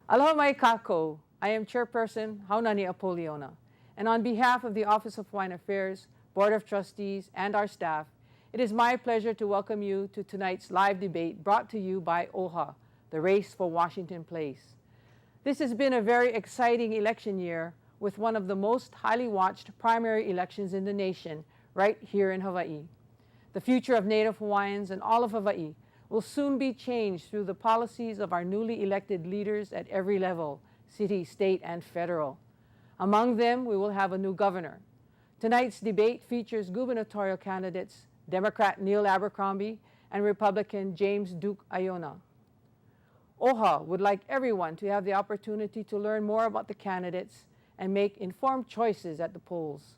Aloha mai kako. I am Chairperson Haunani Apoliona, and on behalf of the Office of Hawaiian Affairs, Board of Trustees, and our staff, it is my pleasure to welcome you to tonight's live debate brought to you by OHA, the Race for Washington Place. This has been a very exciting election year with one of the most highly watched primary elections in the nation right here in Hawaii. The future of Native Hawaiians and all of Hawaii will soon be changed through the policies of our newly elected leaders at every level, city, state, and federal. Among them, we will have a new governor. Tonight's debate features gubernatorial candidates Democrat Neil Abercrombie and Republican James Duke Aiona. OHA would like everyone to have the opportunity to learn more about the candidates and make informed choices at the polls.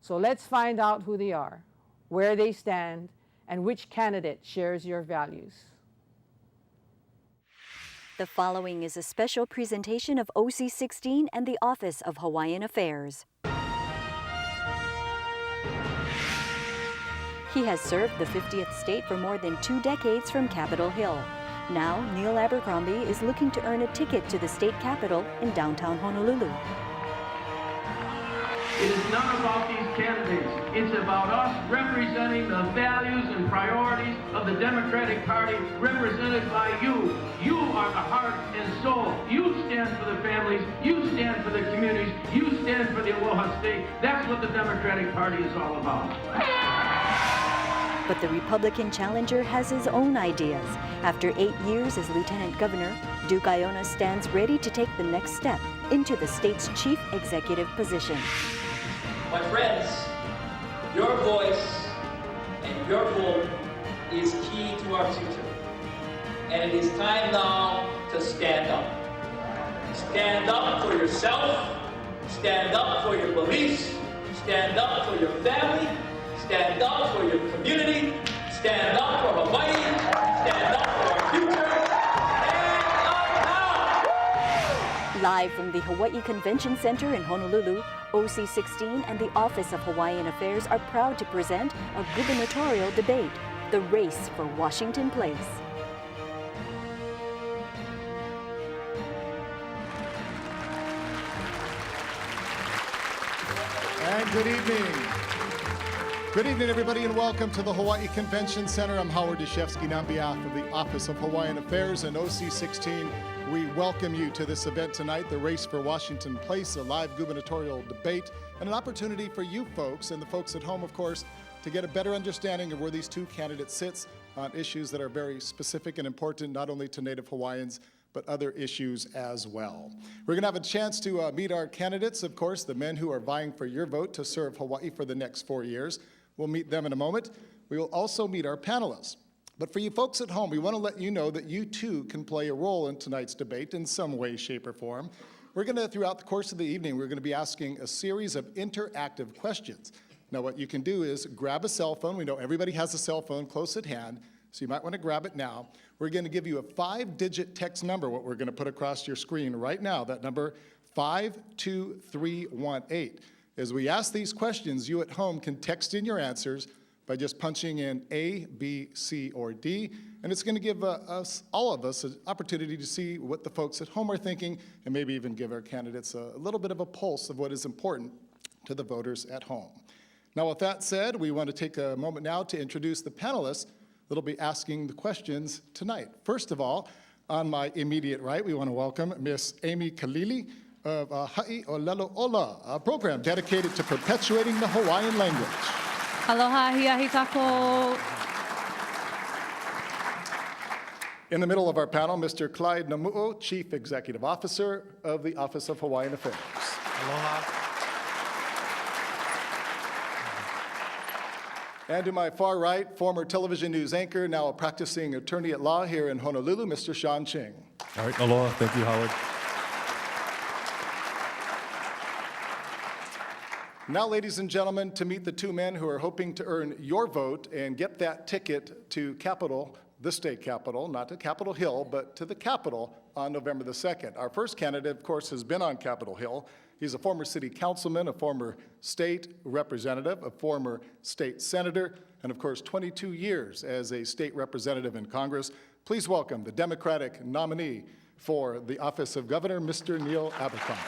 So let's find out who they are, where they stand, and which candidate shares your values. The following is a special presentation of OC16 and the Office of Hawaiian Affairs. He has served the 50th state for more than 2 decades from Capitol Hill. Now, Neil Abercrombie is looking to earn a ticket to the state capitol in downtown Honolulu. It is not about these candidates. It's about us representing the values and priorities of the Democratic Party represented by you. You are the heart and soul. You stand for the families. You stand for the communities. You stand for the Aloha State. That's what the Democratic Party is all about. But the Republican challenger has his own ideas. After 8 years as Lieutenant Governor, Duke Aiona stands ready to take the next step into the state's chief executive position. My friends, your voice and your vote is key to our future. And it is time now to stand up. Stand up for yourself, stand up for your beliefs, stand up for your family, stand up for your community, stand up for Hawaii, stand up for our future, stand up now! Live from the Hawaii Convention Center in Honolulu, OC16 and the Office of Hawaiian Affairs are proud to present a gubernatorial debate, the race for Washington Place. And good evening. Good evening, everybody, and welcome to the Hawaii Convention Center. I'm Howard Deshevsky, and on behalf of the Office of Hawaiian Affairs and OC16, we welcome you to this event tonight, the Race for Washington Place, a live gubernatorial debate, and an opportunity for you folks and the folks at home, of course, to get a better understanding of where these two candidates sit on issues that are very specific and important, not only to Native Hawaiians, but other issues as well. We're going to have a chance to meet our candidates, of course, the men who are vying for your vote to serve Hawaii for the next 4 years. We'll meet them in a moment. We will also meet our panelists. But for you folks at home, we want to let you know that you too can play a role in tonight's debate in some way, shape, or form. We're going to, throughout the course of the evening, we're going to be asking a series of interactive questions. Now, what you can do is grab a cell phone. We know everybody has a cell phone close at hand, so you might want to grab it now. We're going to give you a 5-digit text number, what we're going to put across your screen right now, that number 52318. As we ask these questions, you at home can text in your answers by just punching in A, B, C, or D, and it's going to give all of us an opportunity to see what the folks at home are thinking and maybe even give our candidates a little bit of a pulse of what is important to the voters at home. Now, with that said, we want to take a moment now to introduce the panelists that'll be asking the questions tonight. First of all, on my immediate right, we want to welcome Miss Amy Kalili of Ha'i Olelo Ola, a program dedicated to perpetuating the Hawaiian language. Aloha, hiahi kako. In the middle of our panel, Mr. Clyde Namu'o, Chief Executive Officer of the Office of Hawaiian Affairs. Aloha. And to my far right, former television news anchor, now a practicing attorney at law here in Honolulu, Mr. Sean Ching. All right, aloha. Thank you, Howard. Now, ladies and gentlemen, to meet the two men who are hoping to earn your vote and get that ticket to Capitol, the state capitol, not to Capitol Hill, but to the Capitol on November the 2nd. Our first candidate, of course, has been on Capitol Hill. He's a former city councilman, a former state representative, a former state senator, and of course, 22 years as a state representative in Congress. Please welcome the Democratic nominee for the office of governor, Mr. Neil Abercrombie.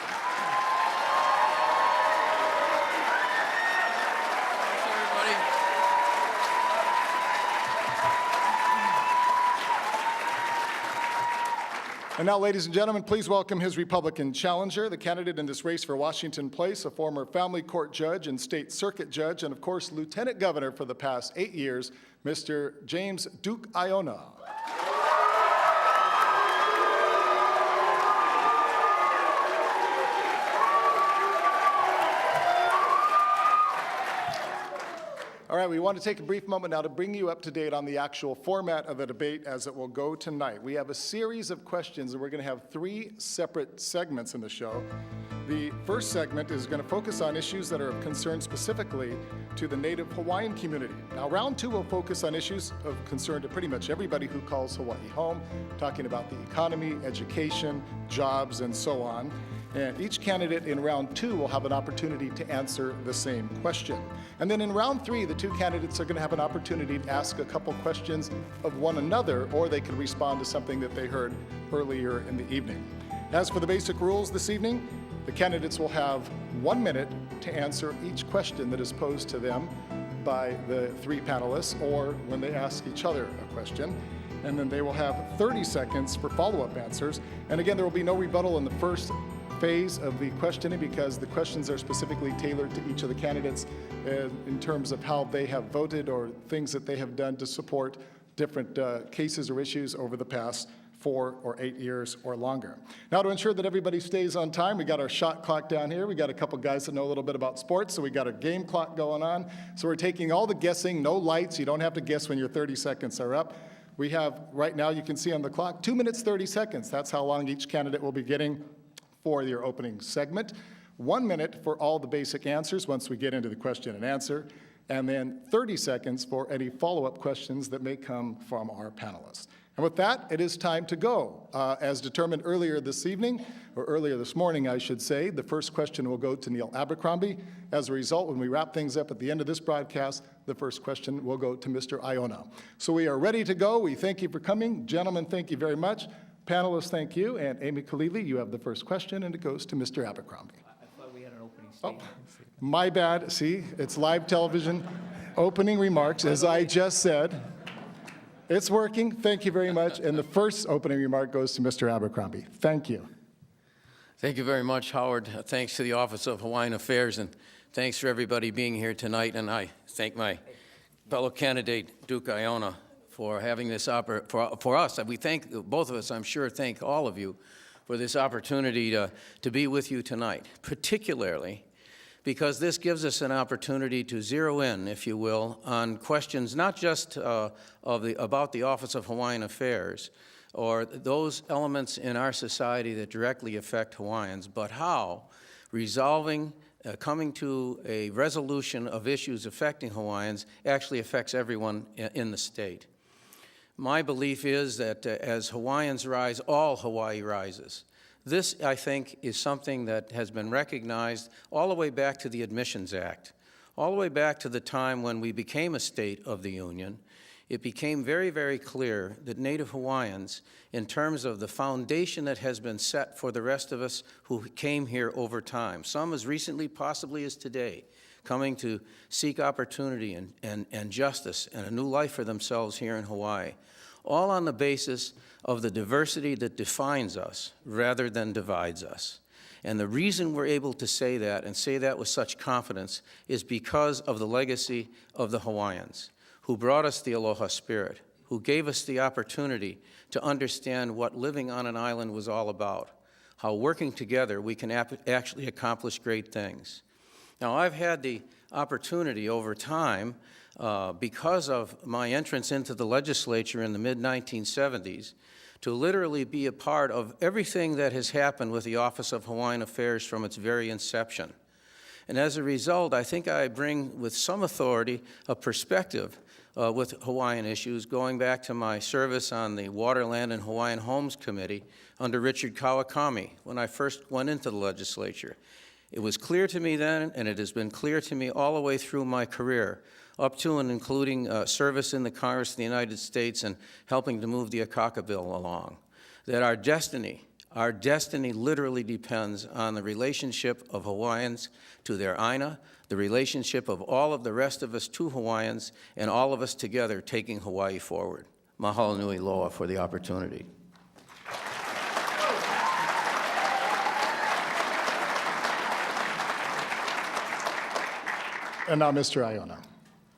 And now, ladies and gentlemen, please welcome his Republican challenger, the candidate in this race for Washington Place, a former family court judge and state circuit judge, and of course, lieutenant governor for the past 8 years, Mr. James Duke Iona. All right, we want to take a brief moment now to bring you up to date on the actual format of the debate as it will go tonight. We have a series of questions, and we're going to have 3 separate segments in the show. The first segment is going to focus on issues that are of concern specifically to the Native Hawaiian community. Now, round 2 will focus on issues of concern to pretty much everybody who calls Hawaii home, talking about the economy, education, jobs, and so on. And each candidate in round 2 will have an opportunity to answer the same question. And then in round 3, the 2 candidates are going to have an opportunity to ask a couple questions of one another, or they can respond to something that they heard earlier in the evening. As for the basic rules this evening, the candidates will have 1 minute to answer each question that is posed to them by the 3 panelists, or when they ask each other a question. And then they will have 30 seconds for follow-up answers. And again, there will be no rebuttal in the first phase of the questioning because the questions are specifically tailored to each of the candidates in terms of how they have voted or things that they have done to support different cases or issues over the past 4 or 8 years or longer. Now, to ensure that everybody stays on time, we got our shot clock down here. We got a couple guys that know a little bit about sports, so we got a game clock going on. So we're taking all the guessing, no lights. You don't have to guess when your 30 seconds are up. We have, right now, you can see on the clock, 2 minutes, 30 seconds. That's how long each candidate will be getting for your opening segment. 1 minute for all the basic answers once we get into the question and answer, and then 30 seconds for any follow-up questions that may come from our panelists. And with that, it is time to go. As determined earlier this evening, or earlier this morning, I should say, the first question will go to Neil Abercrombie. As a result, when we wrap things up at the end of this broadcast, the first question will go to Mr. Iona. So we are ready to go. We thank you for coming. Gentlemen, thank you very much. Panelists, thank you. And Amy Kalili, you have the first question, and it goes to Mr. Abercrombie. I thought we had an opening statement. Oh, my bad. See, it's live television. Opening remarks, as I just said. It's working. Thank you very much. And the first opening remark goes to Mr. Abercrombie. Thank you. Thank you very much, Howard. Thanks to the Office of Hawaiian Affairs, and thanks for everybody being here tonight. And I thank my fellow candidate, Duke Iona, for having this for us. We thank both of us, I'm sure, thank all of you for this opportunity to be with you tonight, particularly because this gives us an opportunity to zero in, if you will, on questions not just about the Office of Hawaiian Affairs or those elements in our society that directly affect Hawaiians, but how resolving coming to a resolution of issues affecting Hawaiians actually affects everyone in the state. My belief is that as Hawaiians rise, all Hawaii rises. This, I think, is something that has been recognized all the way back to the Admissions Act, all the way back to the time when we became a state of the Union. It became very, very clear that Native Hawaiians, in terms of the foundation that has been set for the rest of us who came here over time, some as recently possibly as today, coming to seek opportunity and justice and a new life for themselves here in Hawaii, all on the basis of the diversity that defines us rather than divides us. And the reason we're able to say that and say that with such confidence is because of the legacy of the Hawaiians, who brought us the aloha spirit, who gave us the opportunity to understand what living on an island was all about, how working together we can actually accomplish great things. Now, I've had the opportunity over time, because of my entrance into the legislature in the mid-1970s, to literally be a part of everything that has happened with the Office of Hawaiian Affairs from its very inception. And as a result, I think I bring with some authority a perspective with Hawaiian issues, going back to my service on the Waterland and Hawaiian Homes Committee under Richard Kawakami when I first went into the legislature. It was clear to me then, and it has been clear to me all the way through my career, up to and including service in the Congress of the United States and helping to move the Akaka bill along, that our destiny literally depends on the relationship of Hawaiians to their Aina, the relationship of all of the rest of us to Hawaiians, and all of us together taking Hawaii forward. Mahalo nui loa for the opportunity. And now, Mr. Iona.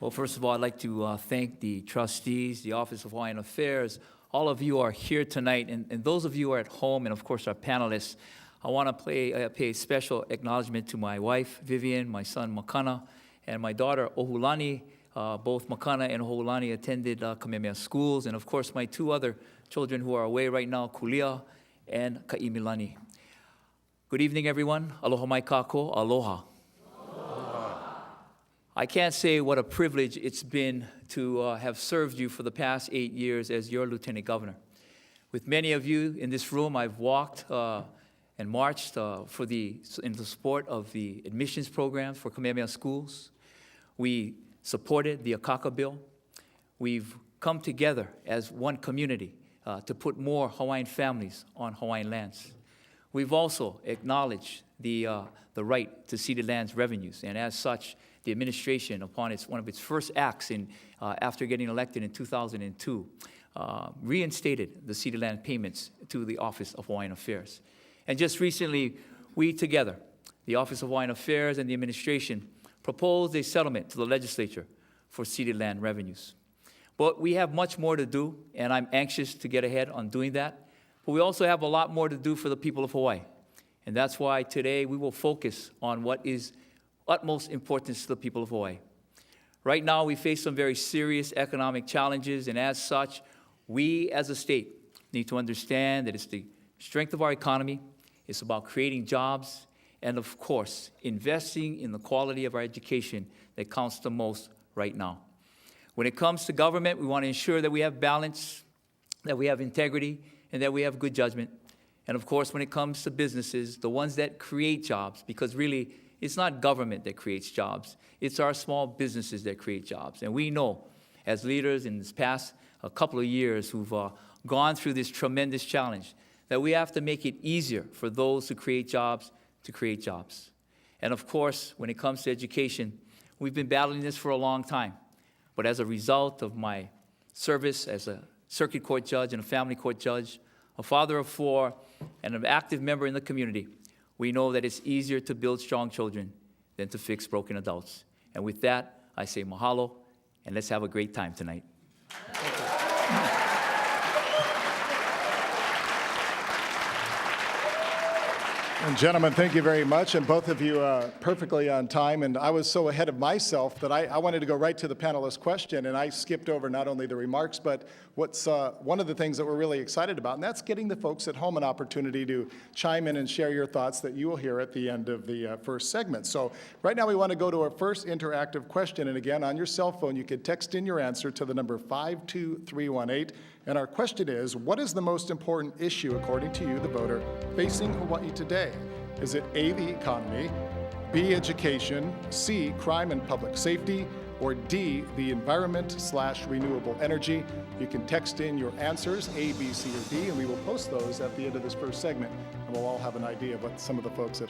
Well, first of all, I'd like to thank the trustees, the Office of Hawaiian Affairs. All of you are here tonight, and those of you who are at home, and of course our panelists. I want to pay special acknowledgement to my wife, Vivian, my son, Makana, and my daughter, Ohulani. Both Makana and Ohulani attended Kamehameha schools, and of course my two other children who are away right now, Kulia and Ka'imilani. Good evening, everyone. Aloha mai kako, aloha. I can't say what a privilege it's been to have served you for the past 8 years as your Lieutenant Governor. With many of you in this room, I've walked and marched in the support of the admissions programs for Kamehameha schools. We supported the Akaka bill. We've come together as one community to put more Hawaiian families on Hawaiian lands. We've also acknowledged the right to ceded lands revenues, and as such, the administration, upon one of its first acts after getting elected in 2002, reinstated the ceded land payments to the Office of Hawaiian Affairs. And just recently, we together, the Office of Hawaiian Affairs and the administration, proposed a settlement to the legislature for ceded land revenues. But we have much more to do, and I'm anxious to get ahead on doing that. But we also have a lot more to do for the people of Hawaii. And that's why today we will focus on what is utmost importance to the people of Hawaii. Right now, we face some very serious economic challenges, and as such, we as a state need to understand that it's the strength of our economy, it's about creating jobs, and of course, investing in the quality of our education that counts the most right now. When it comes to government, we want to ensure that we have balance, that we have integrity, and that we have good judgment. And of course, when it comes to businesses, the ones that create jobs, because really, it's not government that creates jobs. It's our small businesses that create jobs. And we know, as leaders in this past couple of years who've gone through this tremendous challenge, that we have to make it easier for those who create jobs to create jobs. And of course, when it comes to education, we've been battling this for a long time. But as a result of my service as a circuit court judge and a family court judge, a father of 4, and an active member in the community, we know that it's easier to build strong children than to fix broken adults. And with that, I say mahalo, and let's have a great time tonight. And gentlemen, thank you very much, and both of you perfectly on time. And I was so ahead of myself that I wanted to go right to the panelist question, and I skipped over not only the remarks, but what's one of the things that we're really excited about, and that's getting the folks at home an opportunity to chime in and share your thoughts that you will hear at the end of the first segment. So right now we want to go to our first interactive question, and again, on your cell phone, you can text in your answer to the number 52318. And our question is, what is the most important issue, according to you, the voter, facing Hawaii today? Is it A, the economy, B, education, C, crime and public safety, or D, the environment/renewable energy? You can text in your answers, A, B, C, or D, and we will post those at the end of this first segment, and we'll all have an idea of what some of the folks at home